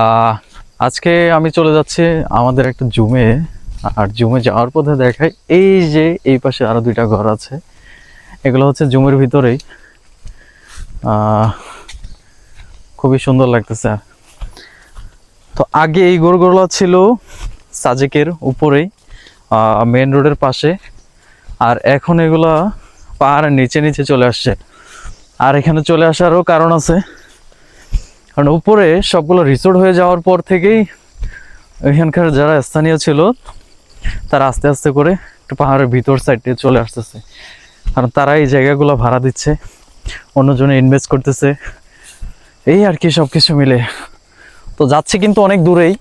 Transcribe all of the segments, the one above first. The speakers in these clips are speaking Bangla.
আহ, আজকে আমি চলে যাচ্ছি আমাদের একটা জুমে। আর জুমে যাওয়ার পথে দেখাই এই যে এই পাশে আরো দুইটা ঘর আছে, এগুলো হচ্ছে জুমের ভিতরেই। আহ, খুবই সুন্দর লাগতেছে। তো আগে এই গরুগুলো ছিল সাজেকের উপরেই, মেন রোডের পাশে। আর এখন এগুলা পাহাড়ের নিচে নিচে চলে আসছে। আর এখানে চলে আসারও কারণ আছে, কারণ উপরে সবগুলো রিসোর্ট হয়ে যাওয়ার পর থেকেই এখানকার যারা স্থানীয় ছিল তারা আস্তে আস্তে করে একটু পাহাড়ের ভিতর সাইডে চলে আসতেছে। কারণ তারা এই জায়গাগুলো ভাড়া দিচ্ছে, অন্যজনে ইনভেস্ট করতেছে, এই আর কি সব কিছু মিলে। তো যাচ্ছে কিন্তু অনেক দূরেই।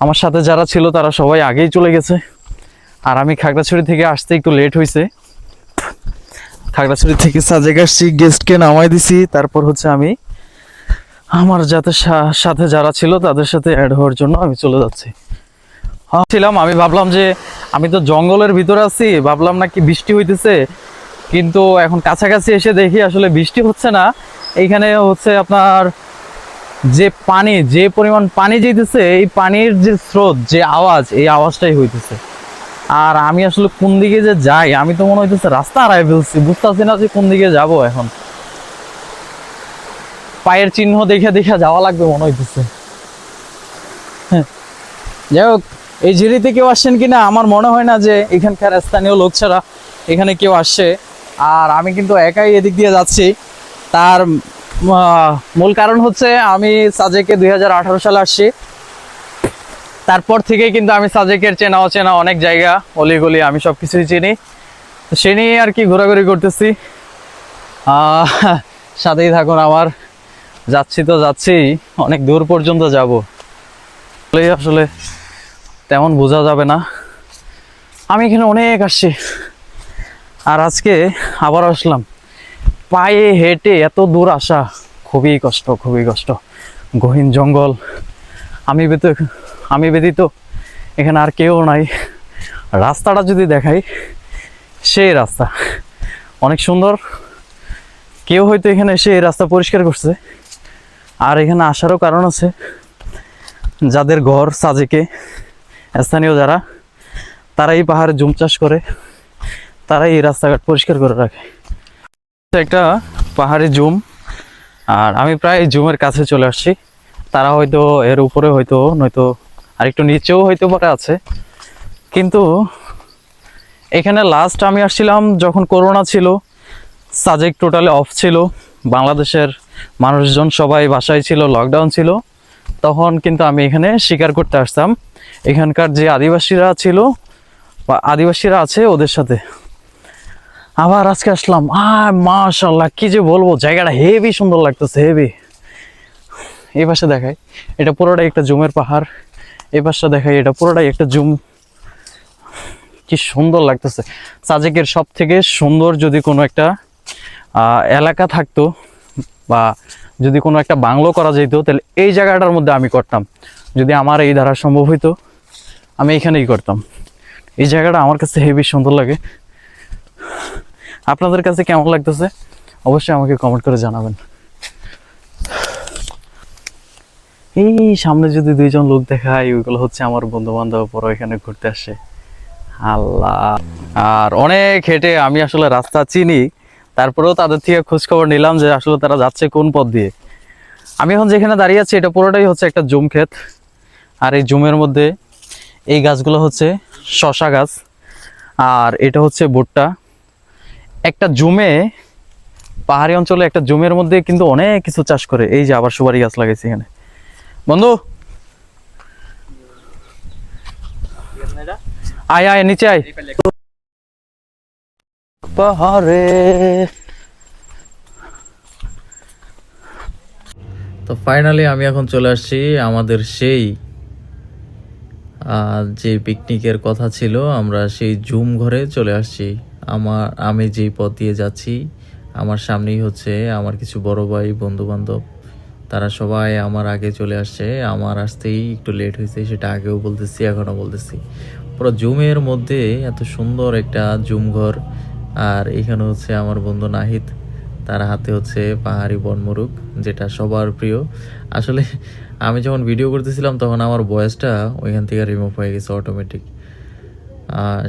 আমার সাথে যারা ছিল তারা সবাই আগেই চলে গেছে, আর আমি খাগড়াছড়ি থেকে আসতে একটু লেট হয়েছে। খাগড়াছড়ি থেকে সাজেক আসছি, গেস্টকে নামাই দিছি, তারপর হচ্ছে আমি আমার যাতে সাথে যারা ছিল তাদের সাথে অ্যাড হওয়ার জন্য আমি চলে যাচ্ছি। ছিলাম আমি ভাবলাম যে আমি তো জঙ্গলের ভিতরে আছি, ভাবলাম নাকি বৃষ্টি হইতেছে, কিন্তু এখন কাছাকাছি এসে দেখি আসলে বৃষ্টি হচ্ছে না। এইখানে হচ্ছে আপনার যে পানি, যে পরিমাণ পানি যেতেছে, এই পানির যে স্রোত, যে আওয়াজ, এই আওয়াজটাই হইতেছে। আর আমি আসলে কোন দিকে যে যাই, আমি তো মনে হইতেছে রাস্তা হারাই ফেলছি, বুঝতেছি না যে কোন দিকে যাব। এখন পায়ের চিহ্ন দেখে দেখে যাওয়া লাগবে মনে হইতেছে। যাই হোক, এই ঝিরিতে কেউ আসছেন কিনা আমার মনে হয় না যে এখানকার স্থানীয় লোক ছাড়া এখানে কেউ আসছে। আর আমি কিন্তু একাই এদিক দিয়ে যাচ্ছি। তার মূল কারণ হচ্ছে আমি সাজেকে 2018 সালে আসছি। তারপর থেকে কিন্তু আমি সাজেকের চেনা অচেনা অনেক জায়গা, অলিগলি আমি সব কিছুই চিনি। তো সে নিয়ে আর কি ঘোরাঘুরি করতেছি। আহ, সাথেই থাকুন আমার। যাচ্ছি তো যাচ্ছি, অনেক দূর পর্যন্ত যাব। আসলে তেমন বোঝা যাবে না। আমি এখানে অনেক আসছি, আর আজকে আবার আসলাম। পায়ে হেঁটে এত দূর আসা খুবই কষ্ট, খুবই কষ্ট। গহীন জঙ্গল, আমি ব্যতীত আমি ব্যতীত এখানে আর কেউ নাই। রাস্তাটা যদি দেখাই, সেই রাস্তা অনেক সুন্দর। কেউ হয়তো এখানে এসে এই রাস্তা পরিষ্কার করছে। আর এখানে আসারও কারণ আছে, যাদের ঘর সাজেকে, স্থানীয় যারা, তারা এই পাহাড়ে জুম চাষ করে, তারাই এই রাস্তাঘাট পরিষ্কার করে রাখে। একটা পাহাড়ি জুম, আর আমি প্রায় জুমের কাছে চলে আসছি। তারা হয়তো এর উপরে, হয়তো নয়তো আরেকটু নিচেও হয়তো পারে আছে। কিন্তু এখানে লাস্ট আমি আসছিলাম যখন করোনা ছিল, সাজেক টোটালি অফ ছিল, বাংলাদেশের মানুষজন সবাই বাসায় ছিল, লকডাউন ছিল। তখন কিন্তু আমি এখানে শিকার করতে আসতাম এখানকার যে আদিবাসীরা ছিল বা আদিবাসীরা আছে ওদের সাথে। আবার আজকে আসলাম, মাশাআল্লাহ কি যে বলবো, জায়গাটা হেভি সুন্দর লাগতেছে, হেভি। এই পাশে দেখাই, এটা পুরোটাই একটা জুমের পাহাড়। এই পাশটা দেখাই, এটা পুরোটাই একটা জুম। কি সুন্দর লাগতেছে। সাজেকের সব থেকে সুন্দর যদি কোনো একটা এলাকা থাকতো, বা যদি কোনো একটা বাংলো করা যেত, তাহলে এই জায়গাটার মধ্যে আমি করতাম। যদি আমার এই ধারা সম্ভব হইতো, আমি এখানেই করতাম। এই জায়গাটা আমার কাছে হেভি সুন্দর লাগে। আপনাদের কাছে কেমন লাগতেছে অবশ্যই আমাকে কমেন্ট করে জানাবেন। এই সামনে যদি দুইজন লোক দেখায়, ওইগুলো হচ্ছে আমার বন্ধু বান্ধব, পরে এখানে ঘুরতে আসে। আল্লাহ। আর অনেক হেঁটে আমি আসলে রাস্তা চিনি, তারপরেও তাদের থেকে খোঁজ খবর নিলাম যে আসলে তারা যাচ্ছে কোন পথ দিয়ে। আমি এখন যেখানে দাঁড়িয়ে আছি, এটা পুরোটাই হচ্ছে একটা জুম ক্ষেত। আর এই জুমের মধ্যে এই গাছগুলো হচ্ছে শশা গাছ, আর এটা হচ্ছে ভুট্টা। একটা জুমে, পাহাড়ি অঞ্চলে একটা জুমের মধ্যে কিন্তু অনেক কিছু চাষ করে। এই যে আবার সুপারি গাছ লাগাইছে এখানে। বন্ধু আয় আয়, নিচে আয়। পাহাড়ে। তো ফাইনালি আমি এখন চলে আসছি আমাদের সেই যে পিকনিকের কথা ছিল, আমরা সেই জুম ঘরে চলে আসছি। আমি যেই পথ দিয়ে যাচ্ছি, আমার সামনেই হচ্ছে আমার কিছু বড় ভাই, বন্ধু বান্ধব, তারা সবাই আমার আগে চলে আসছে। আমার আসতেই একটু লেট হয়েছে, সেটা আগেও বলতেছি, এখনও বলতেছি। পুরো জুমের মধ্যে এত সুন্দর একটা জুম ঘর। আর এখানে হচ্ছে আমার বন্ধু নাহিদ, তার হাতে হচ্ছে পাহাড়ি বনমুরগ, যেটা সবার প্রিয়। আসলে আমি যখন ভিডিও করতেছিলাম তখন আমার ভয়েসটা ওইখান থেকে রিমুভ হয়ে গেছে অটোমেটিক,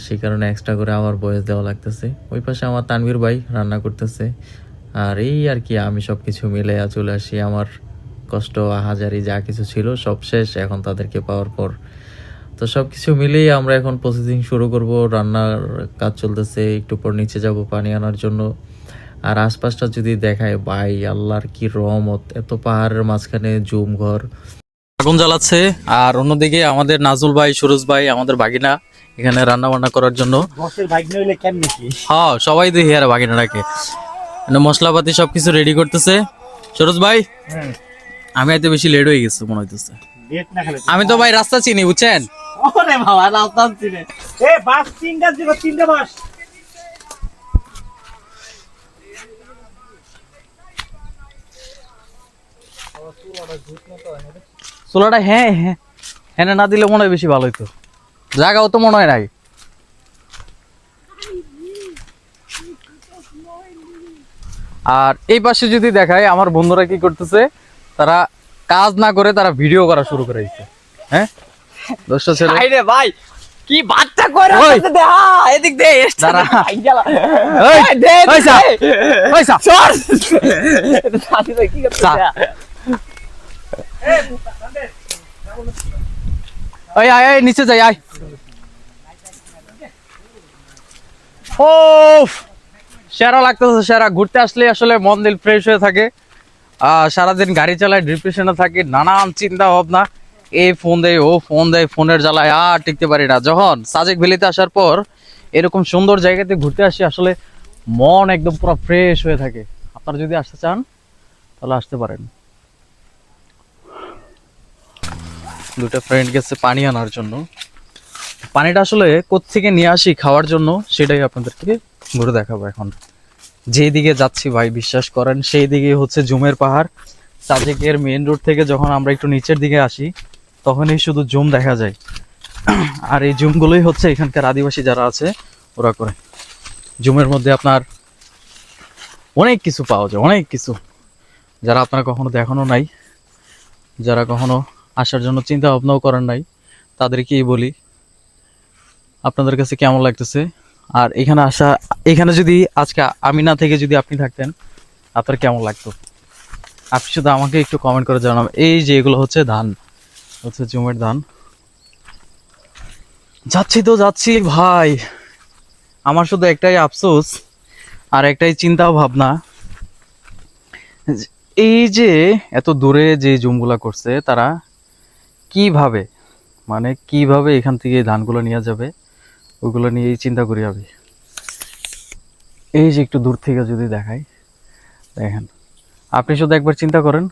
সেই কারণে এক্সট্রা করে আমার ভয়েস দেওয়া লাগতেছে। ওই পাশে আমার তানভীর ভাই রান্না করতেছে। আর এই আর কি, আমি সব কিছু মিলে চলে আসি। আমার কষ্ট হাজারি যা কিছু ছিল সব শেষ এখন তাদেরকে পাওয়ার পর। তো সব কিছু মিলেই আমরা এখন প্রসেসিং শুরু করব। রান্নার কাজ চলতেছে, একটু পর নিচে যাব পানি আনার জন্য। আর আশপাশটা যদি দেখায় ভাই, আল্লাহর কি রহমত, এত পাহাড়ের মাঝখানে জুম ঘর। আগুন জ্বালাচ্ছে, আর অন্যদিকে আমাদের নাজুল ভাই, সুরজ ভাই, আমাদের বাগিনা এখানে রান্না বান্না করার জন্য। হ্যাঁ, সবাই দেখি আর বাগিনাটাকে মশলাপাতি সবকিছু রেডি করতেছে। সুরজ ভাই, আমি এত বেশি লেট হয়ে গেছে মনে হইতেছে। আমি তো ভাই রাস্তা চিনি, বুঝছেন? চুলাটা হ্যাঁ হ্যাঁ হ্যাঁ না দিলে মনে হয় বেশি ভালো হইতো, জায়গাও তো মনে হয় নাই। আর এই পাশে যদি দেখায় আমার বন্ধুরা কি করতেছে, তারা কাজ না করে তারা ভিডিও করা শুরু করে দিচ্ছে। হ্যাঁ, দোষটা ছেলে ভাই কি বাচ্চা করে ওই। দেখা এদিক দে দাঁড়া। ভাই গেল ওই, দে ওই যা, ওই যা। সর সাথী ভাই কি করতে যা। ওই আয় আয়, নিচে যাই আয়। ও সেরা লাগতেছে, সেরা। ঘুরতে আসলে আসলে মন দিল ফ্রেশ হয়ে থাকে। সারাদিন গাড়ি চালায়, ডিপ্রেশনে থাকে, নানান চিন্তা ভাবনা, এই ফোন দেয় ও ফোন দেয়, ফোনের জ্বালায় আর টিকতে পারি না। যখন সাজেক ভ্যালিতে আসার পর এরকম সুন্দর জায়গাতে ঘুরতে আসি, আসলে মন একদম পুরো ফ্রেশ হয়ে থাকে। আপনারা যদি আসতে চান তাহলে আসতে পারেন। দুটো ফ্রেন্ড গেছে পানি আনার জন্য। পানিটা আসলে কোত্থেকে নিয়ে আসি খাওয়ার জন্য সেটাই আপনাদেরকে ঘুরে দেখাবো এখন। যেদিকে যাচ্ছি ভাই বিশ্বাস করেন, সেই দিকে হচ্ছে জুমের পাহাড়। সাজেকের মেইন রোড থেকে যখন আমরা একটু নিচের দিকে আসি তখনই শুধু জুম দেখা যায়। আর এই জুমগুলোই হচ্ছে এখানকার আদিবাসী যারা আছে ওরা করে। জুমের মধ্যে আপনার অনেক কিছু পাওয়া যায়, অনেক কিছু, যারা আপনারা কখনো দেখানো নাই, যারা কখনো আসার জন্য চিন্তা ভাবনাও করেন নাই, তাদেরকেই বলি আপনাদের কাছে কেমন লাগতেছে। আর এখানে আসা, এখানে যদি আজকে আমি না থেকে যদি আপনি থাকতেন আপনার কেমন লাগতো, আপনি শুধু আমাকে একটু কমেন্ট করে জানাবেন। এই যে এগুলো হচ্ছে ধান, হচ্ছে জুমের ধান। যাচ্ছি তো যাচ্ছি ভাই, আমার শুধু একটাই আফসোস আর একটাই চিন্তা ভাবনা, এই যে এত দূরে যে জুমগুলা করছে তারা কিভাবে, মানে কিভাবে এখান থেকে এই ধানগুলো নিয়ে যাবে, ওইগুলো নিয়েই চিন্তা করি আমি। এই যে একটু দূর থেকে যদি দেখাই, দেখেন, আপনি শুধু একবার চিন্তা করেন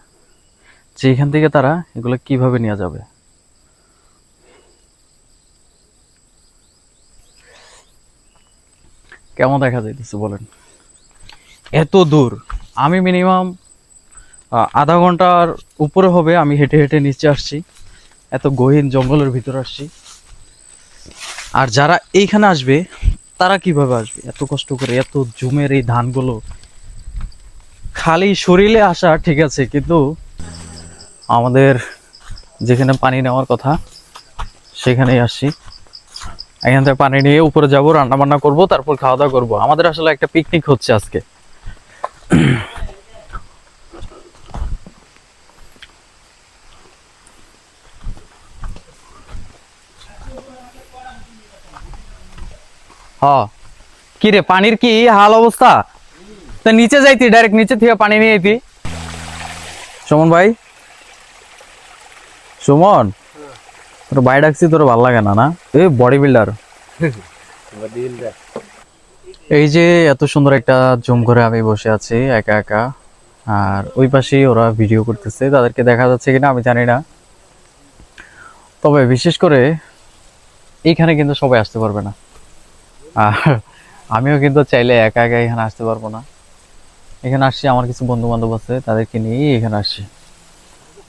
যে এখান থেকে তারা এগুলো কিভাবে নিয়ে যাবে। কেমন দেখা যাইতেছে বলেন, এত দূর। আমি মিনিমাম আধা ঘন্টার উপরে হবে আমি হেঁটে হেঁটে নিচে আসছি, এত গহীন জঙ্গলের ভিতর আসছি। আর যারা এইখানে আসবে তারা কিভাবে আসবে এত কষ্ট করে, এত জুমের এই ধানগুলো খালি শরীরে আসা ঠিক আছে, কিন্তু আমাদের যেখানে পানি নেওয়ার কথা সেখানেই আসছি। এখান থেকে পানি নিয়ে উপরে যাব, রান্না বান্না করবো, তারপর খাওয়া দাওয়া করবো। আমাদের আসলে একটা পিকনিক হচ্ছে আজকে। হ, কি রে, পানির কি হাল অবস্থা? তা নিচে যাইতি, ডাইরেক্ট নিচে থেকে পানি নিয়ে আইতি। সুমন ভাই, সুমন, তোর ভাই ডাকছি, তোর ভালো লাগে না? না, এই বডি বিল্ডার। এই যে এত সুন্দর একটা জুম করে আমি বসে আছি একা একা, আর ওই পাশেই ওরা ভিডিও করতেছে। তাদেরকে দেখা যাচ্ছে কিনা আমি জানি না, তবে বিশেষ করে এইখানে কিন্তু সবাই আসতে পারবে না। আর আমিও কিন্তু চাইলে একা একা এখানে আসতে পারবো না। এখানে আসছি, আমার কিছু বন্ধু বান্ধব আছে, তাদেরকে নিয়েই এখানে আসছি।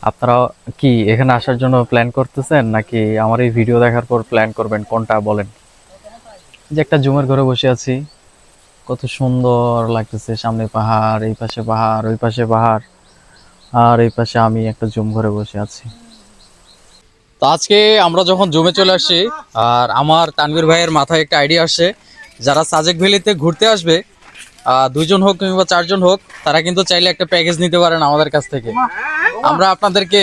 আপনারা কি এখানে আসার জন্য প্ল্যান করতেছেন, নাকি আমার এই ভিডিও দেখার পর প্ল্যান করবেন, কোনটা বলেন? যে একটা জুমের ঘরে বসে আছি, কত সুন্দর লাগতেছে, সামনে পাহাড়, এই পাশে পাহাড়, ওই পাশে পাহাড়, আর এই পাশে আমি একটা জুম ঘরে বসে আছি। তো আজকে আমরা যখন জমে চলে আসছি, আর আমার তানভীর ভাইয়ের মাথায় একটা আইডিয়া আসছে, যারা সাজেক ভ্যালিতে ঘুরতে আসবে, 2 জন হোক কিংবা 4 জন হোক, তারা কিন্তু চাইলে একটা প্যাকেজ নিতে পারেন আমাদের কাছ থেকে। আমরা আপনাদেরকে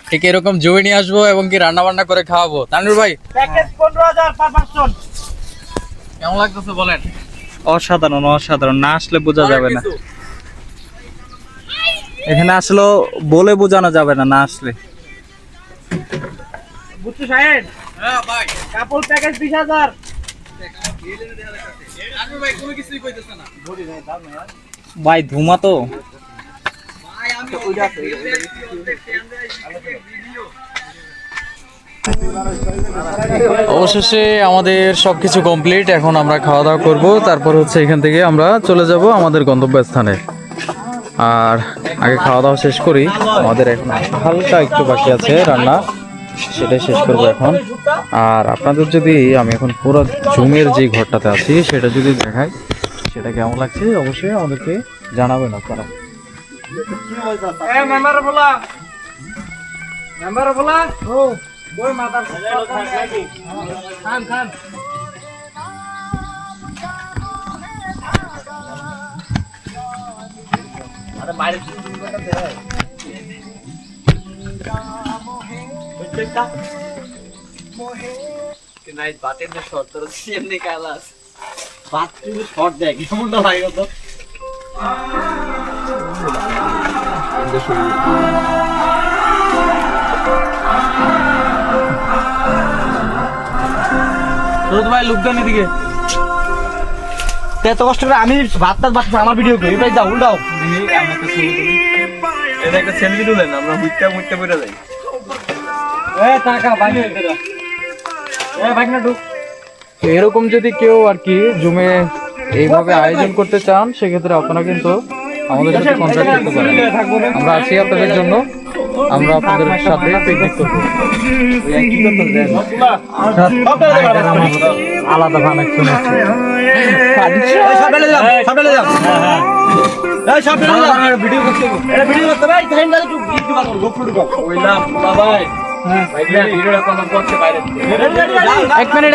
ঠিক এরকম জমে নিয়ে আসবো এবং কি রান্না বান্না করে খাওয়াবো। তানভীর ভাই, প্যাকেজ 15,000 পার পারসন। কেমন লাগতেছে বলেন? অসাধারণ অসাধারণ, না আসলে বোঝা যাবে না। এখানে আসলে বলে বোঝানো যাবে না, না আসলে। বুঝছো সাহেব? হ্যাঁ ভাই, কাপড় প্যাকেজ 20,000। তানভীর ভাই কোনো কিছুই কইতেছে না ভাই ধুমা তো। ভাই। আমি অবশেষে আমাদের সবকিছু কমপ্লিট। এখন আমরা খাওয়া দাওয়া করব, তারপর হচ্ছে এখান থেকে আমরা চলে যাব আমাদের গন্তব্যস্থানে। আর আগে খাওয়া দাওয়া শেষ করি, আমাদের এখন হালকা একটু বাকি আছে রান্না, সেটাই শেষ করবো এখন। আর আপনাদের যদি আমি এখন পুরো জুমের যে ঘরটাতে আছি সেটা যদি দেখাই, সেটা কেমন লাগছে অবশ্যই আমাদেরকে জানাবেন আপনারা। এ মেম্বার বলা, মেম্বার বলা। ও ওই মাথার খান খান। আরে বাইরে নাই বাতের না শর্ট তোর সিএম নিকালাস বাত তুই শর্ট দেখ কেমনটা লাগে তো রোদ ভাই লুকদান এদিকে। এত কষ্ট করে আমি ভাত টাত বাচ্চা আমার ভিডিও করি এবার যাও উল্টাও এটা একটা সেলফি তুলেন, আমরা হুইটটা মুইটটা পড়ে যাই। এ টাকা বাইরে এ বাইক না ঢুক। তো এরকম যদি কেউ আর কি জুমে এইভাবে আয়োজন করতে চান, সেক্ষেত্রে আপনারা কিন্তু আমাদের সাথে কন্ট্যাক্ট করতে পারেন। আমরা আছি আপনাদের জন্য, আমরা আপনাদের সাথে পিকনিক করবো। আলাদা কানেকশন আছে। ভিডিও করতে ভিডিও করতে ভাই টাইম লাগে একটু ভিডিও করো গোপ্রো ঢুকাও ওইলা ভাই এক মিনিট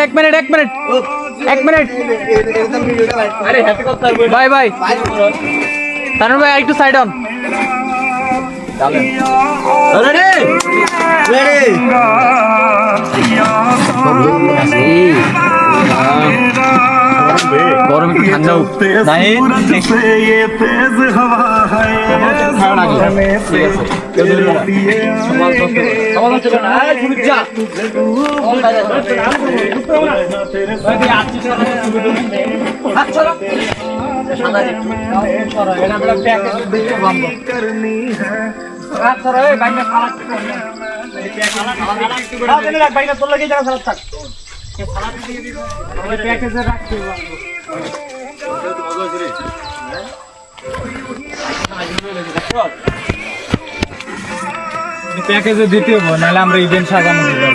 বাই বাই। তানভীর ভাই একটু সাইড অন। গরম একটু ঠান্ডা প্যাকেজে দিতে হবে, নাহলে আমরা ইভেন্ট সাজানো যাবে।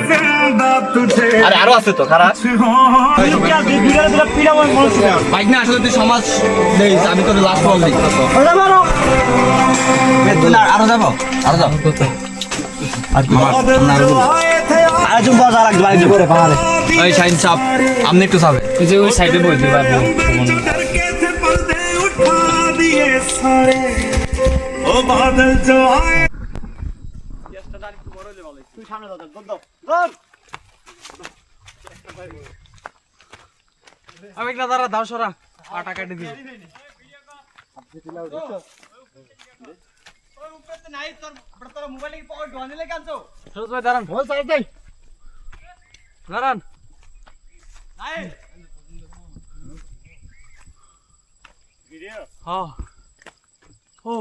আরে আরো আছে তো খারাপ বাইক না আসলে তুই সমাজ নেই আমি তো লাস্ট বল দিই আরো যাবো আরো যাবো ওই শাইন সাপ আপনি একটু সাবে এই যে ওই সাইডে বলতে পারবো। আমি একটা দাঁড়া দাও সরা আটা কাটি দিই। সরোজ ভাই দাঁড়ান, দাঁড়ান। হ্যাঁ ও ও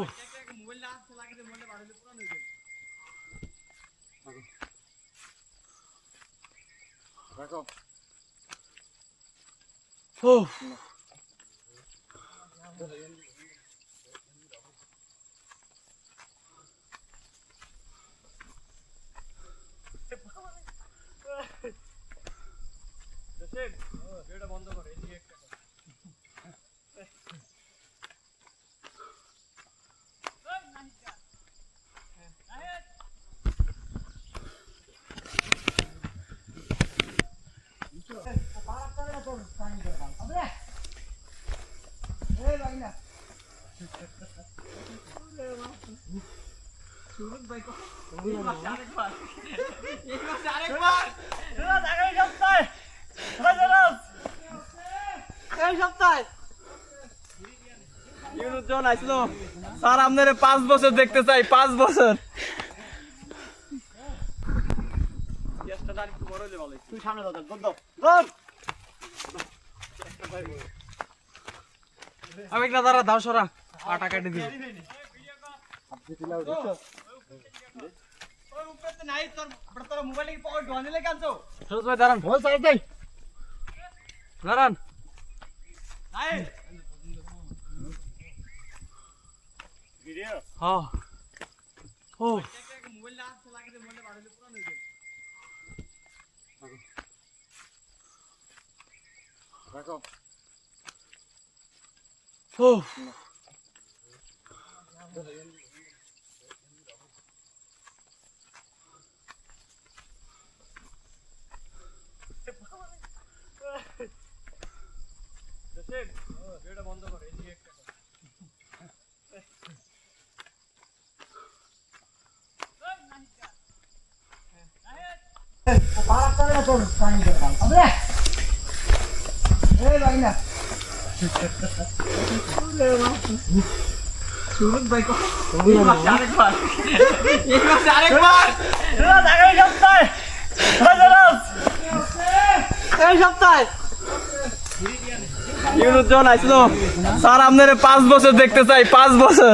ইউনুজন আইছিল স্যার আপনারে 5 বছর দেখতে চাই 5 বছর তুই সামনে দাও দাও আমি না দাঁড়া দাও সরা আটা কাটে দিই সুরজ ভাই দাঁড়ান দাঁড়ান হ্যাঁ ও ও ইউনুজন আইছিল স্যার আপনারে 5 বছর দেখতে চাই 5 বছর